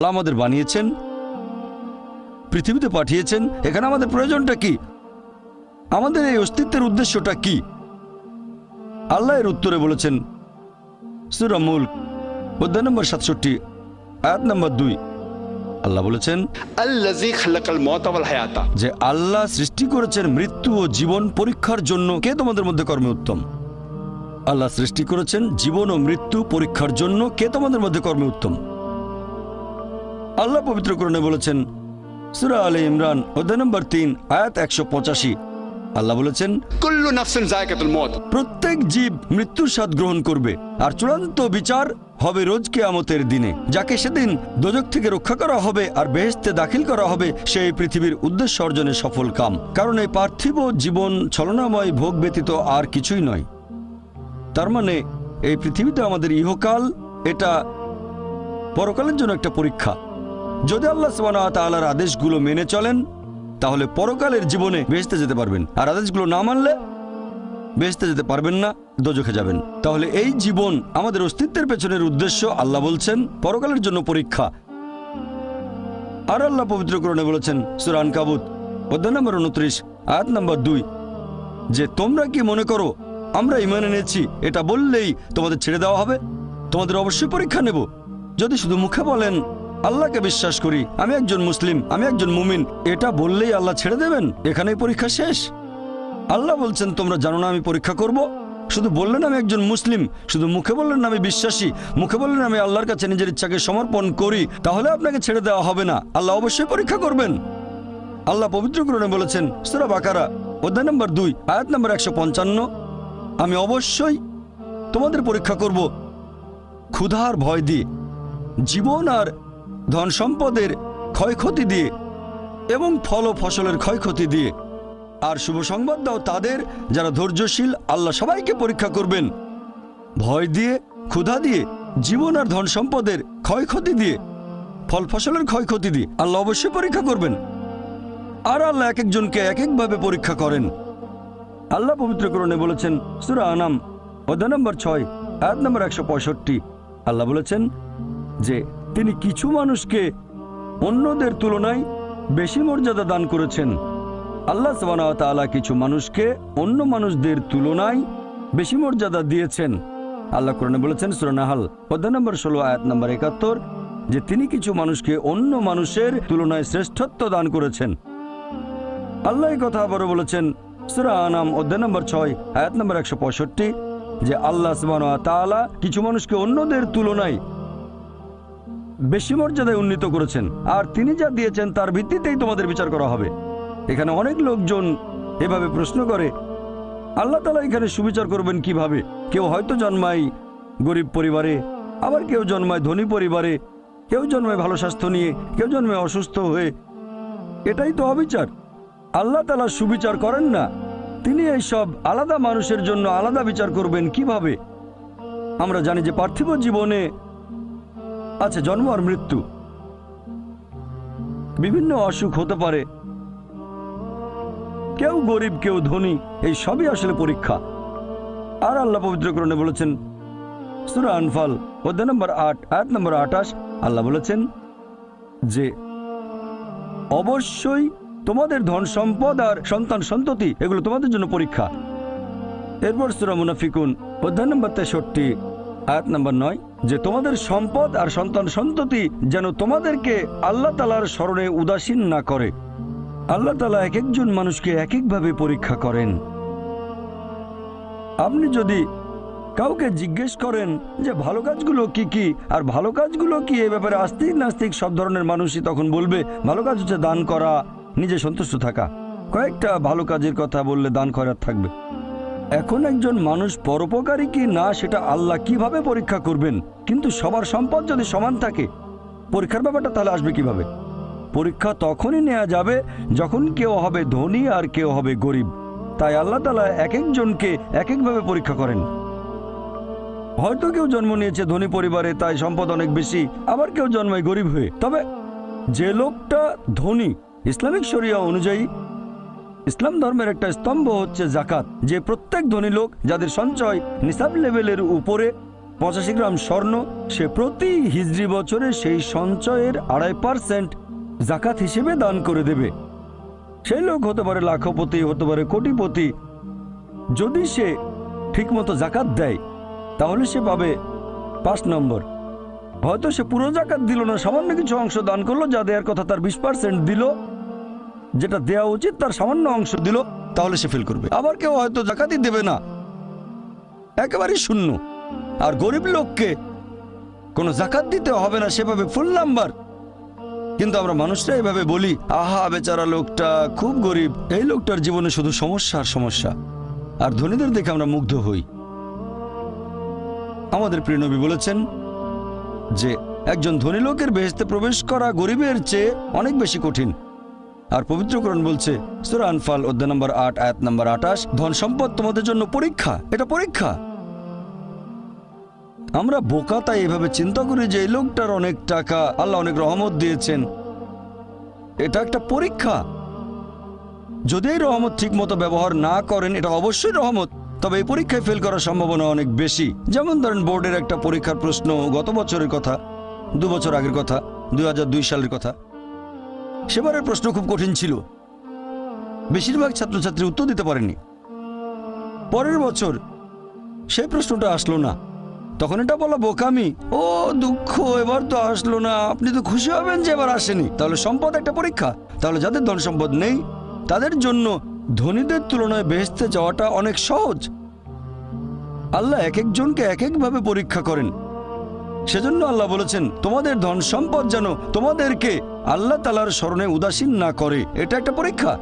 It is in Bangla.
আল্লাহ আমাদের বানিয়েছেন, পৃথিবীতে পাঠিয়েছেন, এখানে আমাদের প্রয়োজনটা কি? আমাদের এই অস্তিত্বের উদ্দেশ্যটা কি? আল্লাহ এর উত্তরে বলেছেন সূরা মুলক অধ্যায় নম্বর 67 আয়াত নম্বর 2। আল্লাহ বলেছেন আল্লাযী খালাকাল মাউতা ওয়াল হায়াতা, যে আল্লাহ সৃষ্টি করেছেন মৃত্যু ও জীবন পরীক্ষার জন্য। কে তোমাদের মধ্যে কর্মে উত্তম? আল্লাহ সৃষ্টি করেছেন জীবন ও মৃত্যু পরীক্ষার জন্য। কে তোমাদের মধ্যে কর্মে উত্তম? আল্লাহ পবিত্র কোরআনে বলেছেন সূরা আলে ইমরান অধ্যায় নম্বর 3 আয়াত 185। আল্লাহ বলেছেন কুল্লু নাফসিন যায়কাতুল মউত, প্রত্যেক জীব মৃত্যুর স্বাদ গ্রহণ করবে, আর চূড়ান্ত বিচার হবে রোজ কিয়ামতের দিনে। যাকে সেদিন দোজখ থেকে রক্ষা করা হবে আর বেহেশতে দাখিল করা হবে, সেই পৃথিবীর উদ্দেশ্য অর্জনে সফল কাম। কারণ এই পার্থিব জীবন ছলনাময় ভোগ ব্যতীত আর কিছুই নয়। তার মানে এই পৃথিবীতে আমাদের ইহকাল, এটা পরকালের জন্য একটা পরীক্ষা। যদি আল্লাহ সুবহানাহু ওয়া তাআলার আদেশগুলো মেনে চলেন তাহলে পরকালের জীবনে বেহেশতে যেতে পারবেন, আর আদেশগুলো না মানলে বেহেশতে যেতে পারবেন না, দোজখে যাবেন। তাহলে এই জীবন আমাদের অস্তিত্বের পেছনের উদ্দেশ্য। আল্লাহ বলছেন পরকালের জন্য পরীক্ষা। আর আল্লাহ পবিত্র কোরআনে বলেছেন সূরা আনকাবুত অধ্যায় নম্বর 29 আয়াত নম্বর 2 যে তোমরা কি মনে করো আমরা ঈমান এনেছি এটা বললেই তোমাদের ছেড়ে দেওয়া হবে? তোমাদের অবশ্যই পরীক্ষা নেব। যদি শুধু মুখে বলেন আল্লাহকে বিশ্বাস করি, আমি একজন মুসলিম, আমি একজন মুমিন, এটা বললেই আল্লাহ ছেড়ে দেবেন? এখানেই পরীক্ষা শেষ? আল্লাহ বলছেন তোমরা জানো না আমি পরীক্ষা করব? শুধু বললেন আমি একজন মুসলিম, শুধু মুখে বললেন আমি বিশ্বাসী, মুখে বললেন আমি আল্লাহর কাছে নিজের ইচ্ছাকে সমর্পণ করি, তাহলে আপনাকে ছেড়ে দেওয়া হবে না। আল্লাহ অবশ্যই পরীক্ষা করবেন। আল্লাহ পবিত্র কোরআনে বলেছেন সূরা বাকারা অধ্যায় নম্বর 2 আয়াত নম্বর 155 আমি অবশ্যই তোমাদের পরীক্ষা করব ক্ষুধার ভয় দিয়ে, জীবন আর ধন সম্পদের ক্ষয়ক্ষতি দিয়ে এবং ফল ও ফসলের ক্ষয়ক্ষতি দিয়ে। আর শুভ সংবাদ দাও তাদের যারা ধৈর্যশীল। আল্লাহ সবাইকে পরীক্ষা করবেন ভয় দিয়ে, ক্ষুধা দিয়ে, জীবন আর ধন সম্পদের ক্ষয়ক্ষতি দিয়ে, ফল ফসলের ক্ষয়ক্ষতি দিয়ে। আল্লাহ অবশ্যই পরীক্ষা করবেন। আর আল্লাহ এক একজনকে এক একভাবে পরীক্ষা করেন। আল্লাহ পবিত্র কোরআনে বলেছেন সূরা আনাম অধ্যায় নম্বর 6 আয়াত নম্বর 165। আল্লাহ বলেছেন যে তিনি কিছু মানুষকে অন্যদের তুলনায় বেশি মর্যাদা দান করেছেন। আল্লাহ সুবহানাহু ওয়া তাআলা কিছু মানুষকে অন্য মানুষদের তুলনায় বেশি মর্যাদা দিয়েছেন। আল্লাহ কোরআনে বলেছেন সূরা নাহাল অধ্যায় নম্বর 16 আয়াত নম্বর 71 যে তিনি কিছু মানুষকে অন্য মানুষের তুলনায় শ্রেষ্ঠত্ব দান করেছেন। আল্লাহ এই কথা আবারও বলেছেন সূরা আনাম অধ্যায় নম্বর 6 আয়াত নম্বর 165 যে আল্লাহ সুবহানাহু ওয়া তাআলা কিছু মানুষকে অন্যদের তুলনায় বেশি মর্যাদায় উন্নীত করেছেন, আর তিনি যা দিয়েছেন তার ভিত্তিতেই তোমাদের বিচার করা হবে। এখানে অনেক লোকজন এভাবে প্রশ্ন করে আল্লাহ তাআলা এখানে সুবিচার করবেন কিভাবে? কেউ হয়তো জন্মায় গরিব পরিবারে, আবার কেউ জন্মায় ধনী পরিবারে, কেউ জন্মায় ভালো স্বাস্থ্য নিয়ে, কেউ জন্মায় অসুস্থ হয়ে। এটাই তো অবিচার। আল্লাহ তাআলা সুবিচার করেন না। তিনি এই সব আলাদা মানুষের জন্য আলাদা বিচার করবেন কিভাবে? আমরা জানি যে পার্থিব জীবনে আছে জন্ম আর মৃত্যু, বিভিন্ন অসুখ হতে পারে, কেউ গরিব কেউ ধনী, এই সবই আসলে পরীক্ষা। আর আল্লাহ পবিত্র কোরআনে বলেছেন সূরা আনফাল অধ্যায় নম্বর 8 আয়াত নম্বর 28 আল্লাহ বলেছেন যে অবশ্যই তোমাদের ধন সম্পদ আর সন্তান সন্ততি এগুলো তোমাদের জন্য পরীক্ষা। এরপর সূরা মুনাফিকুন অধ্যায় নম্বর 63 আয়াত নম্বর 9 যে তোমাদের সম্পদ আর সন্তান সন্ততি যেন তোমাদেরকে আল্লাহ তাআলার স্মরণে উদাসীন না করে। আল্লাহ তাআলা এক একজন মানুষকে এক একভাবে পরীক্ষা করেন। আপনি যদি কাউকে জিজ্ঞেস করেন যে ভালো কাজগুলো কি কি আর ভালো কাজগুলো কি, এ ব্যাপারে আস্তিক নাস্তিক সব ধরনের মানুষই তখন বলবে ভালো কাজ হচ্ছে দান করা, নিজে সন্তুষ্ট থাকা। কয়েকটা ভালো কাজের কথা বললে দান খয়রাত থাকবে। এখন একজন মানুষ পরোপকারী কি না সেটা আল্লাহ কিভাবে পরীক্ষা করবেন? কিন্তু সবার সম্পদ যদি সমান থাকে, পরীক্ষার ব্যাপারটা তাহলে আসবে কিভাবে? পরীক্ষা তখনই নেওয়া যাবে যখন কেউ হবে ধনী আর কেউ হবে গরিব। তাই আল্লাহ তাআলা এক একজনকে এক একভাবে পরীক্ষা করেন। হয়তো কেউ জন্ম নিয়েছে ধনী পরিবারে, তাই সম্পদ অনেক বেশি, আবার কেউ জন্মায় গরিব হয়ে। তবে যে লোকটা ধনী, ইসলামিক শরিয়া অনুযায়ী ইসলাম ধর্মের একটা স্তম্ভ হচ্ছে যাকাত, যে প্রত্যেক ধনী লোক যাদের সঞ্চয় নিসাব লেভেলের উপরে 85 গ্রাম স্বর্ণ, সে প্রতি হিজরি বছরে সেই সঞ্চয়ের 2.5% জাকাত হিসেবে দান করে দেবে। সেই লোক হতে পারে লাখপতি, হতে পারে কোটিপতি। যদি সে ঠিকমতো জাকাত দেয় তাহলে সে পাবে 5 নম্বর। হয়তো সে পুরো জাকাত দিল না, সামান্য কিছু অংশ দান করলো, যা দেওয়ার কথা তার 20% দিল, যেটা দেওয়া উচিত তার সামান্য অংশ দিল, তাহলে সে ফেল করবে। আবার কেউ হয়তো জাকাতই দেবে না, একেবারেই শূন্য। আর গরিব লোককে কোনো জাকাত দিতে হবে না, সেভাবে ফুল নাম্বার। কিন্তু আমরা মানুষরা এভাবে বলি, আহা বেচারা লোকটা খুব গরিব, এই লোকটার জীবনে শুধু সমস্যা আর সমস্যা। আর ধনীদের দেখে আমরা মুগ্ধ হই। আমাদের প্রিয় নবী বলেছেন যে একজন ধনী লোকের বেহেশতে প্রবেশ করা গরিবের চেয়ে অনেক বেশি কঠিন। আর পবিত্র কোরআন বলছে, সূরা আনফাল অধ্যায় নম্বর 8 আয়াত নম্বর 28, ধন সম্পদ তোমাদের জন্য পরীক্ষা, এটা পরীক্ষা। আমরা বোকা তাই এভাবে চিন্তা করি যে এই লোকটার অনেক টাকা, আল্লাহ অনেক রহমত দিয়েছেন, এটা একটা পরীক্ষা। যদি এই রহমত ঠিক মতো ব্যবহার না করেন, এটা অবশ্যই রহমত, তবে এই পরীক্ষায় ফেল করার সম্ভাবনা অনেক বেশি। যেমন ধরেন বোর্ডের একটা পরীক্ষার প্রশ্ন, গত বছরের কথা, 2 বছর আগের কথা, 2002 সালের কথা। সেবারের প্রশ্ন খুব কঠিন ছিল, বেশিরভাগ ছাত্রছাত্রী উত্তর দিতে পারেনি। পরের বছর সেই প্রশ্নটা আসলো না, তখন এটা বলা বোকামি, ও দুঃখ, এবার তো আসলো না, আপনি তো খুশি হবেন যে এবার আসেনি। তাহলে সম্পদ একটা পরীক্ষা। তাহলে যাদের ধন সম্পদ নেই তাদের জন্য ধনীদের তুলনায় বেহেশতে যাওয়াটা অনেক সহজ। আল্লাহ এক একজনকে এক একভাবে পরীক্ষা করেন। সেজন্য আল্লাহ বলেছেন, তোমাদের ধন সম্পদ যেন তোমাদেরকে আল্লাহ তাআলার স্মরণে উদাসীন না করে, এটা একটা পরীক্ষা।